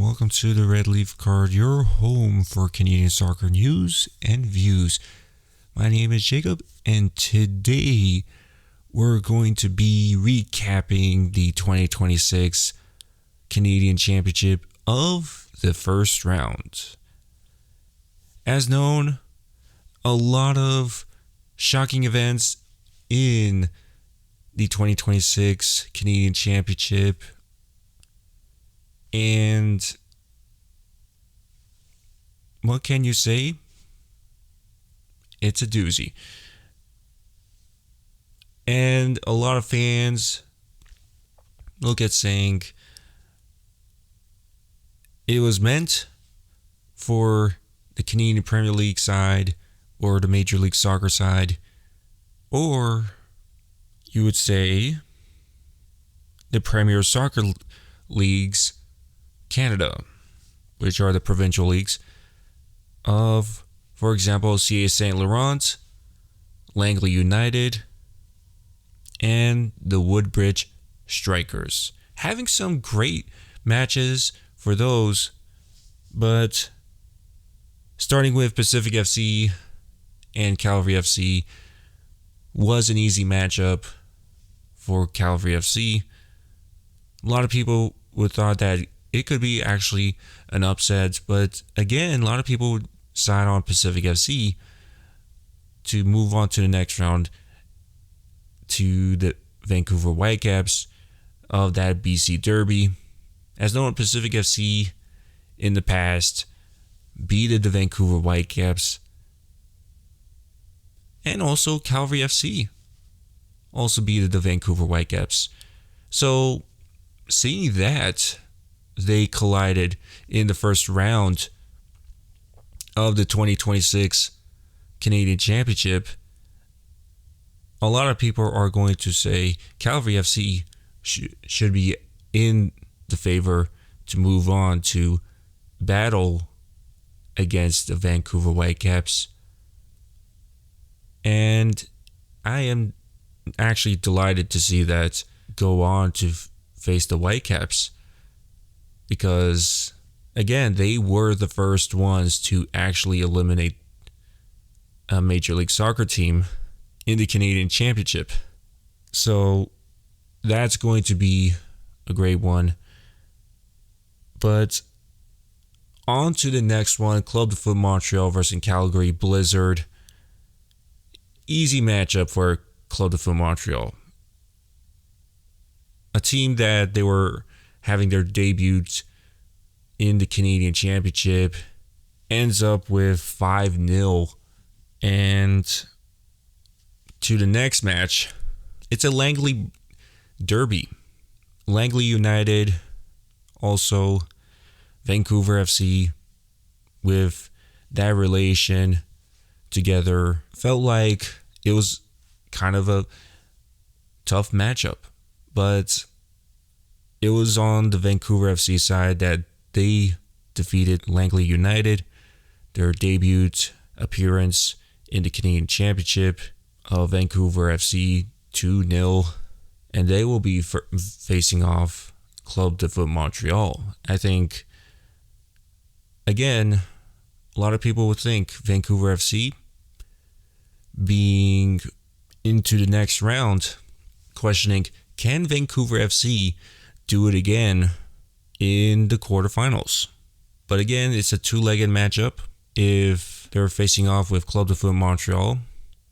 welcome to the Red Leaf Card, your home for Canadian soccer news and views. My name is Jacob, and today we're going to be recapping the 2026 Canadian Championship of the first round. As known, a lot of shocking events in the 2026 Canadian Championship. And what can you say? It's a doozy. And a lot of fans look at saying it was meant for the Canadian Premier League side or the Major League Soccer side, or you would say the Premier Soccer Leagues Canada, which are the provincial leagues of, for example, CS Saint-Laurent, Langley United, and the Woodbridge Strikers. Having some great matches for those, but starting with Pacific FC and Calgary FC was an easy matchup for Calgary FC. A lot of people would thought that it could be actually an upset, but again, a lot of people would side on Pacific FC to move on to the next round to the Vancouver Whitecaps of that BC Derby. As known, Pacific FC in the past beat the Vancouver Whitecaps, and also Calgary FC also beat the Vancouver Whitecaps. So seeing that they collided in the first round of the 2026 Canadian Championship, a lot of people are going to say Calgary FC should be in the favor to move on to battle against the Vancouver Whitecaps. And I am actually delighted to see that go on to face the Whitecaps, because again, they were the first ones to actually eliminate a Major League Soccer team in the Canadian Championship. So that's going to be a great one. But on to the next one, Club de Foot Montreal versus Calgary Blizzard. Easy matchup for Club de Foot Montreal. A team that they were having their debut in the Canadian Championship ends up with 5-0. And to the next match, it's a Langley Derby. Langley United, also Vancouver FC, with that relation together, felt like it was kind of a tough matchup. But it was on the Vancouver FC side that they defeated Langley United, their debut appearance in the Canadian Championship of Vancouver FC 2-0, and they will be facing off Club de Foot Montreal. I think, again, a lot of people would think Vancouver FC being into the next round, questioning, can Vancouver FC do it again in the quarterfinals? But again, it's a two-legged matchup. If they're facing off with Club de Foot Montreal,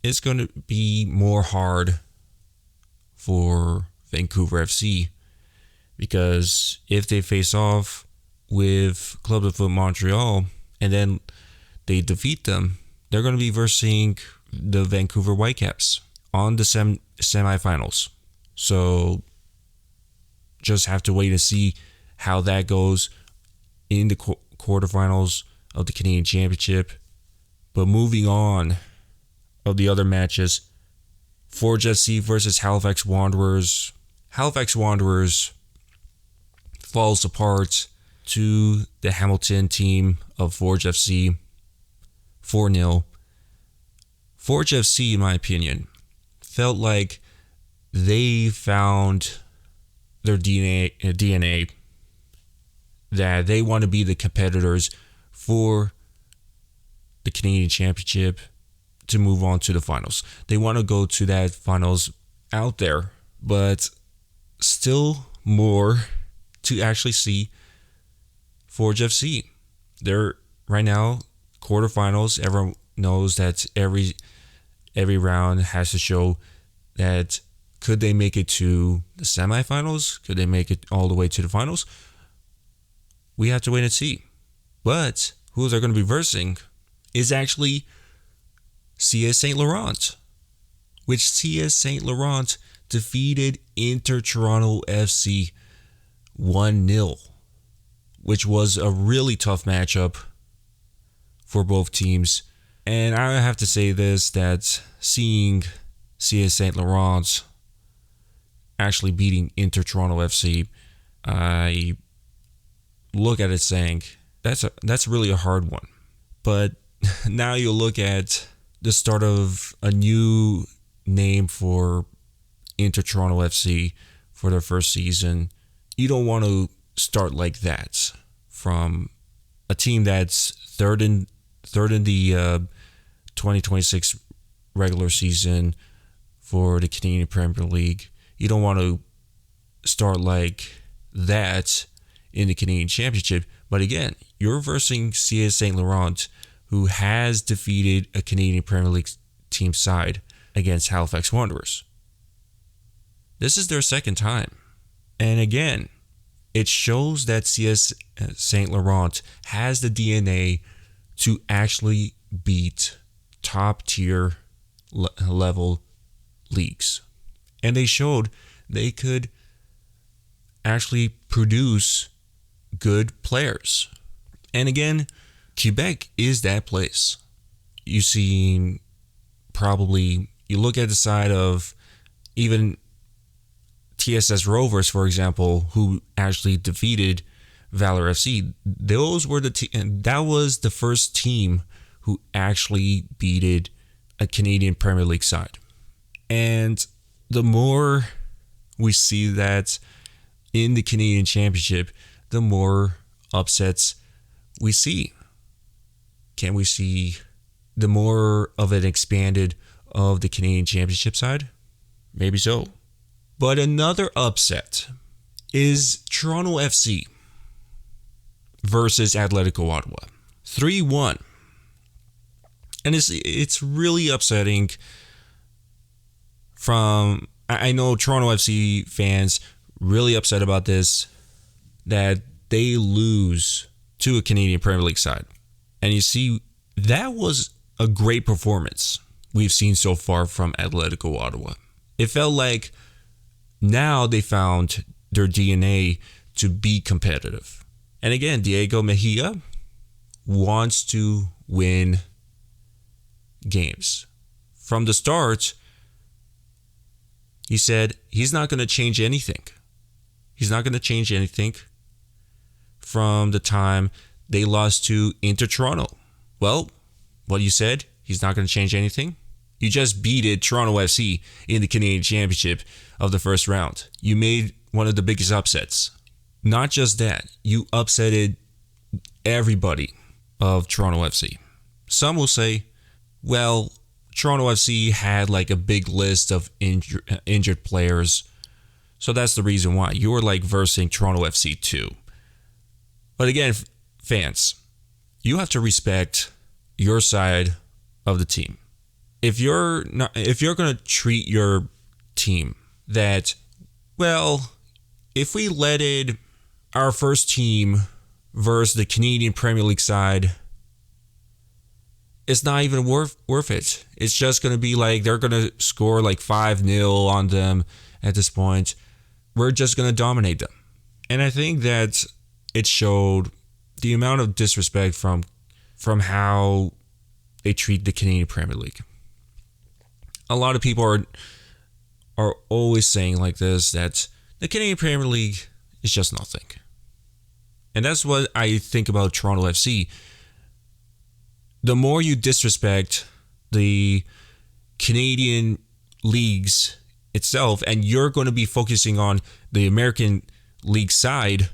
it's going to be more hard for Vancouver FC, because if they face off with Club de Foot Montreal and then they defeat them, they're going to be versing the Vancouver Whitecaps on the semifinals. So just have to wait and see how that goes in the quarterfinals of the Canadian Championship. But moving on of the other matches, Forge FC versus Halifax Wanderers. Halifax Wanderers falls apart to the Hamilton team of Forge FC 4-0. Forge FC, in my opinion, felt like they found their DNA. that they want to be the competitors for the Canadian Championship to move on to the finals. They want to go to that finals out there, but still more to actually see Forge FC. They're right now quarterfinals. Everyone knows that every round has to show that could they make it to the semifinals? Could they make it all the way to the finals? We have to wait and see. But who they're going to be versing is actually CS Saint-Laurent, which CS Saint-Laurent defeated Inter Toronto FC 1-0, which was a really tough matchup for both teams. And I have to say this, that seeing CS Saint-Laurent actually beating Inter Toronto FC, I look at it saying that's really a hard one. But now you look at the start of a new name for Inter Toronto FC for their first season. You don't want to start like that from a team that's third in the 2026 regular season for the Canadian Premier League. You don't want to start like that in the Canadian Championship. But again, you're versing CS Saint-Laurent, who has defeated a Canadian Premier League team side against Halifax Wanderers. This is their second time. And again, it shows that CS Saint-Laurent has the DNA to actually beat top tier level leagues. And they showed they could actually produce good players. And again, Quebec is that place. You see, probably, you look at the side of even TSS Rovers, for example, who actually defeated Valor FC. Those were that was the first team who actually beated a Canadian Premier League side. And the more we see that in the Canadian Championship, the more upsets we see. Can we see the more of an expanded of the Canadian Championship side? Maybe so. But another upset is Toronto FC versus Atletico Ottawa. 3-1. And it's really upsetting from, I know Toronto FC fans really upset about this, that they lose to a Canadian Premier League side. And you see, that was a great performance we've seen so far from Atletico Ottawa. It felt like now they found their DNA to be competitive. And again, Diego Mejia wants to win games. From the start, he said he's not going to change anything. He's not going to change anything from the time they lost to Inter Toronto. Well, what you said, he's not going to change anything. You just beated Toronto FC in the Canadian Championship of the first round. You made one of the biggest upsets. Not just that, you upsetted everybody of Toronto FC. Some will say, well, Toronto FC had like a big list of injured players, so that's the reason why. You were like versing Toronto FC too. But again, fans, you have to respect your side of the team. If you're going to treat your team that, well, if we letted our first team versus the Canadian Premier League side, it's not even worth it. It's just going to be like they're going to score like 5-0 on them at this point. We're just going to dominate them. And I think that it showed the amount of disrespect from how they treat the Canadian Premier League. A lot of people are always saying like this, that the Canadian Premier League is just nothing. And that's what I think about Toronto FC. The more you disrespect the Canadian leagues itself, and you're going to be focusing on the American League side,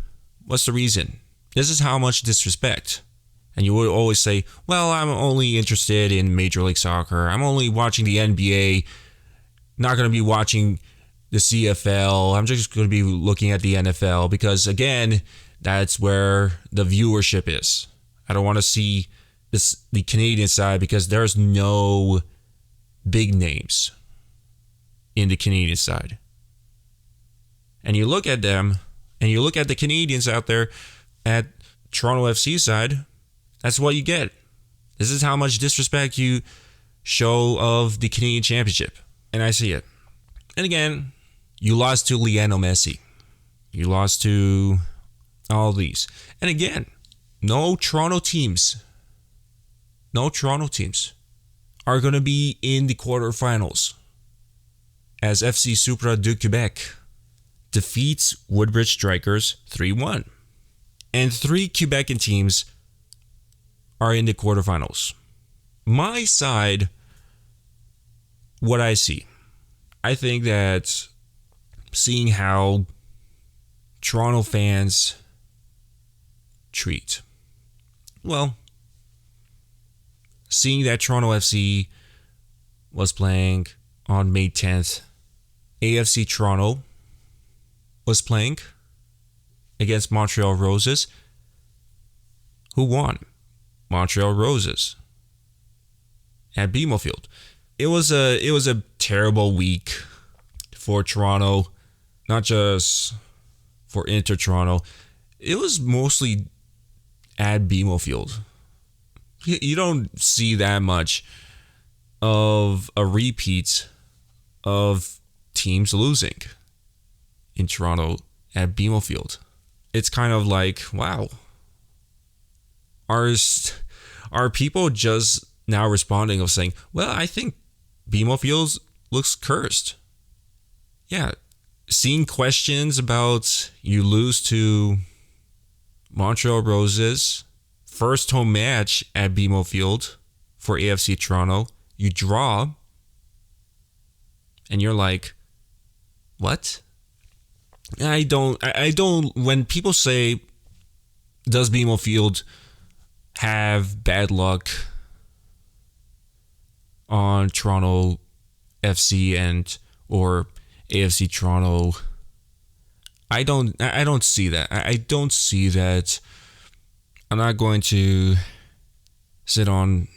what's the reason? This is how much disrespect. And you would always say, well, I'm only interested in Major League Soccer. I'm only watching the NBA, not going to be watching the CFL. I'm just going to be looking at the NFL because, again, that's where the viewership is. I don't want to see the Canadian side because there's no big names in the Canadian side. And you look at them, and you look at the Canadians out there at Toronto FC side, that's what you get. This is how much disrespect you show of the Canadian Championship. And I see it. And again, you lost to Lionel Messi. You lost to all these. And again, no Toronto teams are going to be in the quarterfinals as FC Supra du Québec defeats Woodbridge Strikers 3-1. And 3 Quebecan teams are in the quarterfinals. My side, what I see, I think that seeing how Toronto fans treat, well, seeing that Toronto FC was playing on May 10th, AFC Toronto was playing against Montreal Roses. Who won? Montreal Roses at BMO Field. It was a terrible week for Toronto, not just for Inter Toronto. It was mostly at BMO Field. You don't see that much of a repeat of teams losing in Toronto at BMO Field. It's kind of like, wow, are people just now responding of saying, well, I think BMO Field looks cursed. Yeah, seeing questions about you lose to Montreal Roses, first home match at BMO Field for AFC Toronto, you draw, and you're like, what? I don't, when people say, does BMO Field have bad luck on Toronto FC and or AFC Toronto, I don't see that. I don't see that. I'm not going to sit on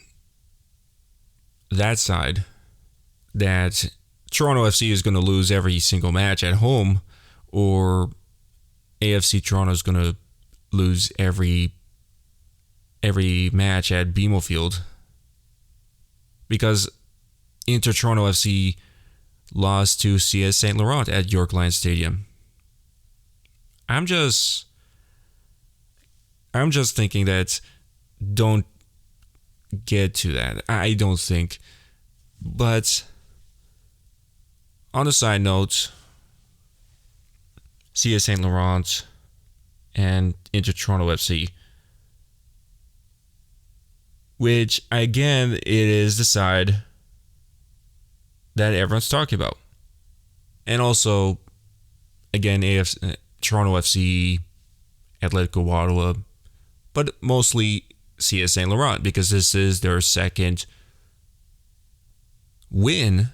that side that Toronto FC is going to lose every single match at home, or AFC Toronto is going to lose every match at BMO Field, because Inter Toronto FC lost to CS Saint-Laurent at York Lions Stadium. I'm just thinking that don't get to that. I don't think. But on a side note, CS Saint-Laurent and Inter Toronto FC, which again, it is the side that everyone's talking about. And also, again, Toronto FC, Atletico Ottawa, but mostly CS Saint-Laurent, because this is their second win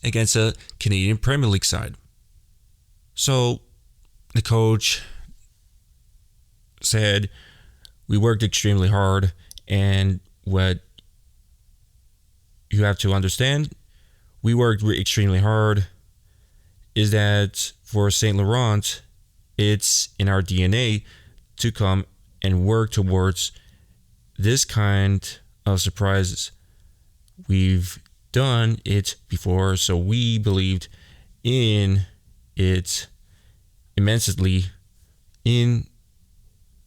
against a Canadian Premier League side. So the coach said, we worked extremely hard, and what you have to understand, we worked extremely hard, is that for Saint Laurent, it's in our DNA to come and work towards this kind of surprises. We've done it before, so we believed in it immensely in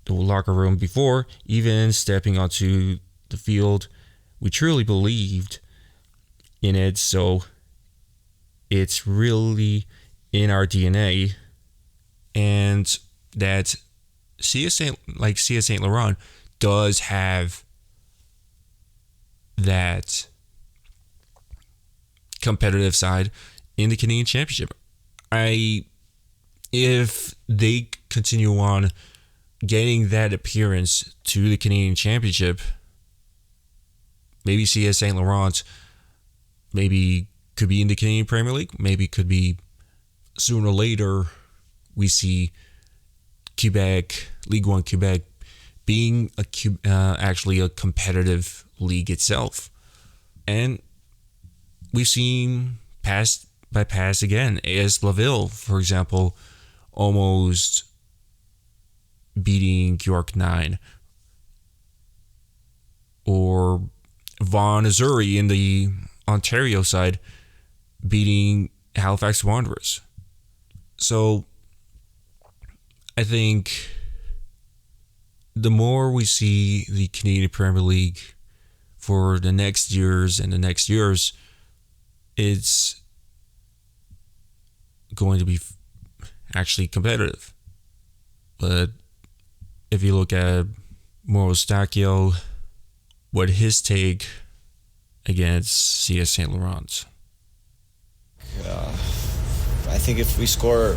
the locker room before even stepping onto the field. We truly believed in it, so it's really in our DNA, and that CS Saint Laurent does have that competitive side in the Canadian Championship. If they continue on getting that appearance to the Canadian Championship, maybe CS Saint-Laurent maybe could be in the Canadian Premier League. Maybe could be sooner or later we see Quebec, League One Quebec, being actually a competitive league itself. And we've seen pass by pass again. AS Blainville, for example, almost beating York 9. Or Vaughan Azzurri in the Ontario side beating Halifax Wanderers. So I think the more we see the Canadian Premier League for the next years, it's going to be actually competitive. But if you look at Mauro Eustaquio, what his take against CS Saint-Laurent? I think if we score,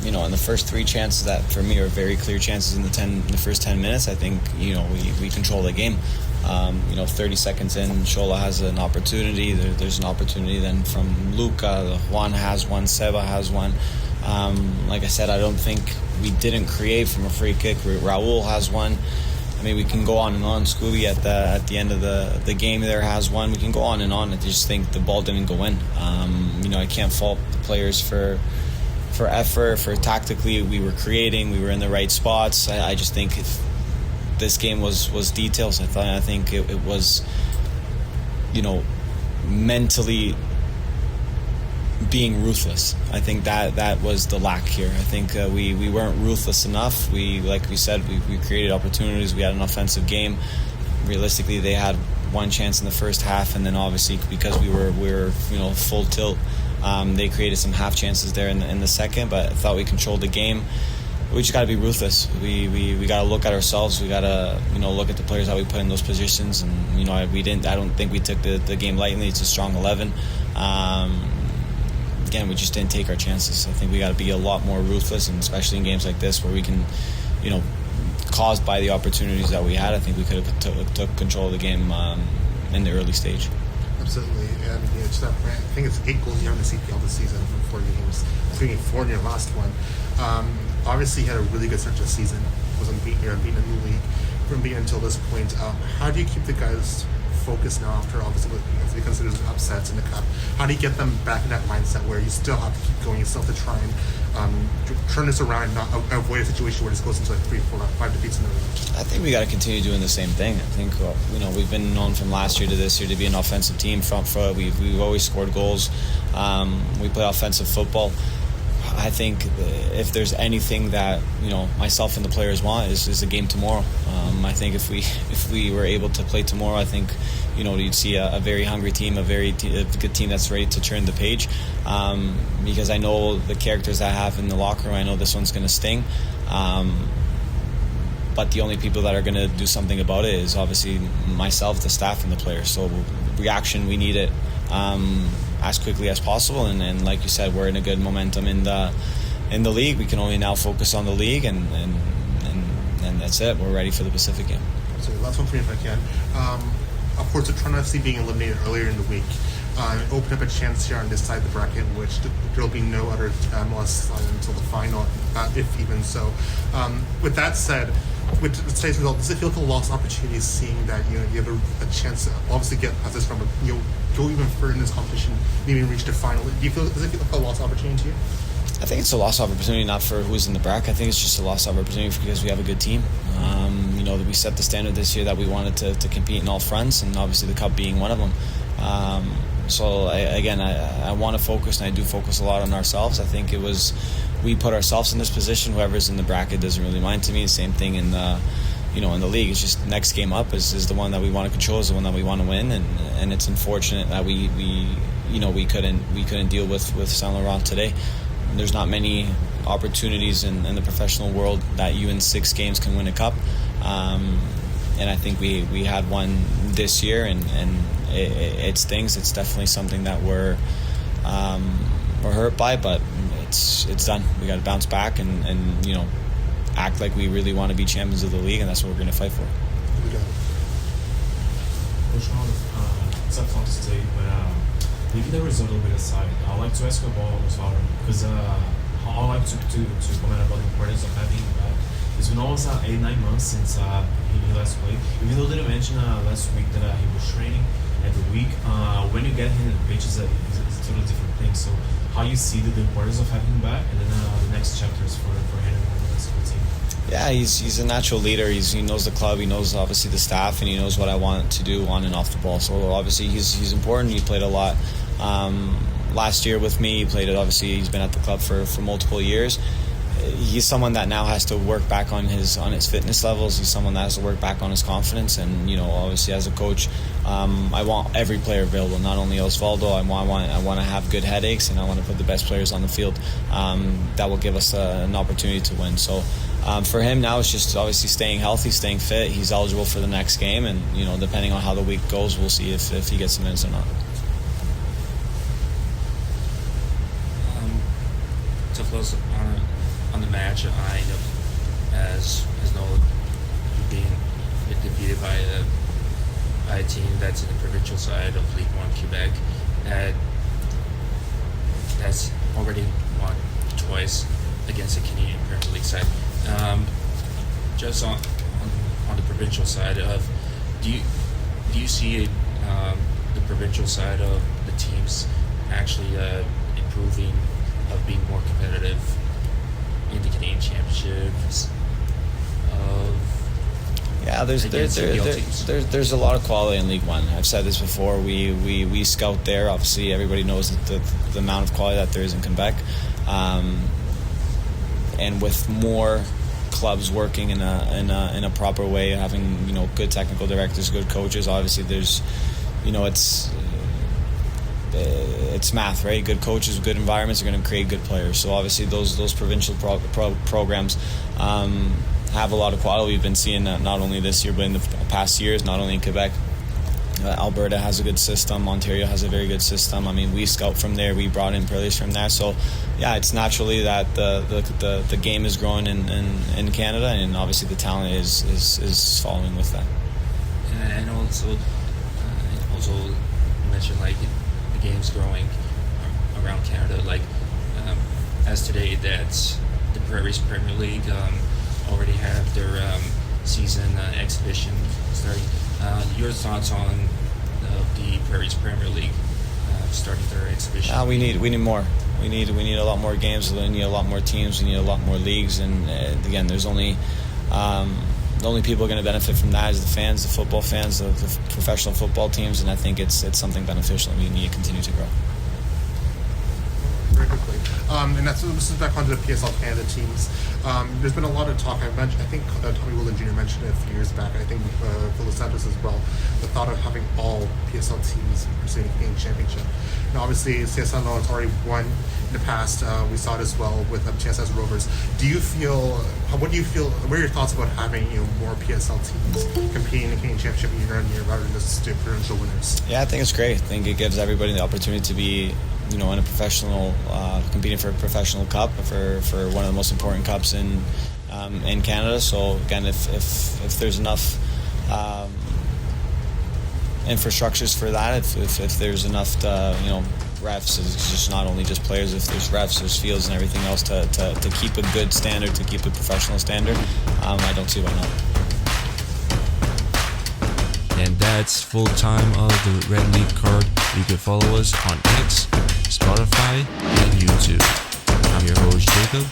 in the first 3 chances that for me are very clear chances in the first 10 minutes, I think we control the game. 30 seconds in, Shola has an opportunity. There's an opportunity then from Luca. Juan has one. Seba has one. Like I said, I don't think we didn't create from a free kick. Raul has one. I mean, we can go on and on. Scooby at the end of the game there has one. We can go on and on. I just think the ball didn't go in. I can't fault the players for effort, for tactically we were creating, we were in the right spots. I just think if this game was details. I think it was, mentally being ruthless. I think that was the lack here. I think we weren't ruthless enough. Like we said, we created opportunities. We had an offensive game. Realistically, they had one chance in the first half, and then obviously because we were full tilt, they created some half chances there in the second. But I thought we controlled the game. We just got to be ruthless. We got to look at ourselves. We got to look at the players that we put in those positions, and we didn't. I don't think we took the game lightly. It's a strong 11. Again, we just didn't take our chances. I think we got to be a lot more ruthless, and especially in games like this where we can, caused by the opportunities that we had, I think we could have took control of the game in the early stage. Absolutely, and I think it's 8 goals you have in the CPL this season from 4 games, including 4 in your last one. Obviously, you had a really good start to the season. Was unbeaten in the league, from being until this point. How do you keep the guys focused now after obviously what they consider upsets in the cup? How do you get them back in that mindset where you still have to keep going, you still have to try and turn this around and not avoid a situation where this goes into 3, 4, 5 defeats in a row? I think we got to continue doing the same thing. I think we've been known from last year to this year to be an offensive team. Front foot, we've always scored goals. We play offensive football. I think if there's anything that myself and the players want is a game tomorrow. I think if we were able to play tomorrow, I think you'd see a very hungry team, a good team that's ready to turn the page. Because I know the characters I have in the locker room. I know this one's going to sting. But the only people that are going to do something about it is obviously myself, the staff, and the players. So reaction, we need it as quickly as possible. And like you said, we're in a good momentum in the league. We can only now focus on the league, and that's it. We're ready for the Pacific game. So last one for me if I can. Of course, the Toronto FC being eliminated earlier in the week opened up a chance here on this side of the bracket, which there will be no other MLS side until the final, if even so. With that said, with today's result, does it feel like a lost opportunity, seeing that you have a chance to obviously get past this from go even further in this competition, maybe reach the final? Does it feel like a lost opportunity to you? I think it's a lost opportunity, not for who's in the bracket. I think it's just a lost opportunity because we have a good team. We set the standard this year that we wanted to compete in all fronts, and obviously the Cup being one of them. I want to focus, and I do focus a lot on ourselves. I think we put ourselves in this position. Whoever's in the bracket doesn't really mind to me. The same thing in the league. It's just next game up is the one that we want to control, is the one that we want to win, and it's unfortunate that we couldn't deal with Saint-Laurent today. There's not many opportunities in the professional world that you in 6 games can win a cup, and I think we had one this year, and it stings. It's definitely something that we're hurt by, but it's done. We got to bounce back and act like we really want to be champions of the league, and that's what we're going to fight for. We got it. Coach Sean, it's a fun to say, but leaving the result a little bit aside, I'd like to ask you about Mauro, because I'd like to comment about the importance of having him back. It's been almost 8-9 months since he last played. Even though they didn't mention last week that he was training at the week, when you get him in the pitch, it's a totally different thing. So how you see the importance of having him back, and then the next chapters for him and the rest of the team. Yeah, he's a natural leader. He knows the club. He knows obviously the staff, and he knows what I want to do on and off the ball. So obviously he's important. He played a lot last year with me. He played it. Obviously he's been at the club for multiple years. He's someone that now has to work back on his fitness levels. He's someone that has to work back on his confidence. And obviously as a coach, I want every player available, not only Osvaldo. I want to have good headaches, and I want to put the best players on the field. That will give us an opportunity to win. So for him now, it's just obviously staying healthy, staying fit. He's eligible for the next game, and depending on how the week goes, we'll see if he gets some minutes or not. To close on the match, I know as Noel being defeated by a team that's in the provincial side of League One Quebec, that's already won twice against the Canadian Premier League side. Just on the provincial side of, do you see the provincial side of the teams actually improving, of being more competitive in the Canadian Championships? Yeah, there's a lot of quality in League One. I've said this before. We scout there. Obviously, everybody knows that the amount of quality that there is in Quebec, and with more clubs working in a proper way, having good technical directors, good coaches. Obviously, there's it's math, right? Good coaches, good environments are going to create good players. So obviously those provincial programs have a lot of quality. We've been seeing that not only this year but in the past years, not only in Quebec. Alberta has a good system. Ontario has a very good system. I mean, we scout from there. We brought in players from there. So yeah, it's naturally that the game is growing in Canada, and obviously the talent is following with that. And also you mentioned like the game's growing around Canada. Like as today, that's the Prairies Premier League already have their season exhibition starting. Your thoughts on the Prairies Premier League starting their exhibition? We need more. We need a lot more games. We need a lot more teams. We need a lot more leagues. And again, there's only the only people going to benefit from that is the fans, the football fans, the professional football teams. And I think it's something beneficial, and we need to continue to grow. Very quickly. And this is back onto the PSL Canada teams. There's been a lot of talk. I think Tommy Woolen Jr. mentioned it a few years back. I think Phil Santos as well. The thought of having all PSL teams pursuing a game championship. Now, obviously, CS Saint-Laurent has already won in the past. We saw it as well with TSS Rovers. What do you feel? What are your thoughts about having more PSL teams competing in the Canadian Championship year on year rather than just provincial winners? Yeah, I think it's great. I think it gives everybody the opportunity to be in a professional, competing for a professional cup, for one of the most important cups in Canada. So again, if there's enough infrastructures for that, if there's enough refs, it's just not only just players. If there's refs, there's fields and everything else to keep a good standard, to keep a professional standard, I don't see why not. And that's full time of the Red Leaf Card. You can follow us on X, Spotify, and YouTube. I'm your host, Jacob.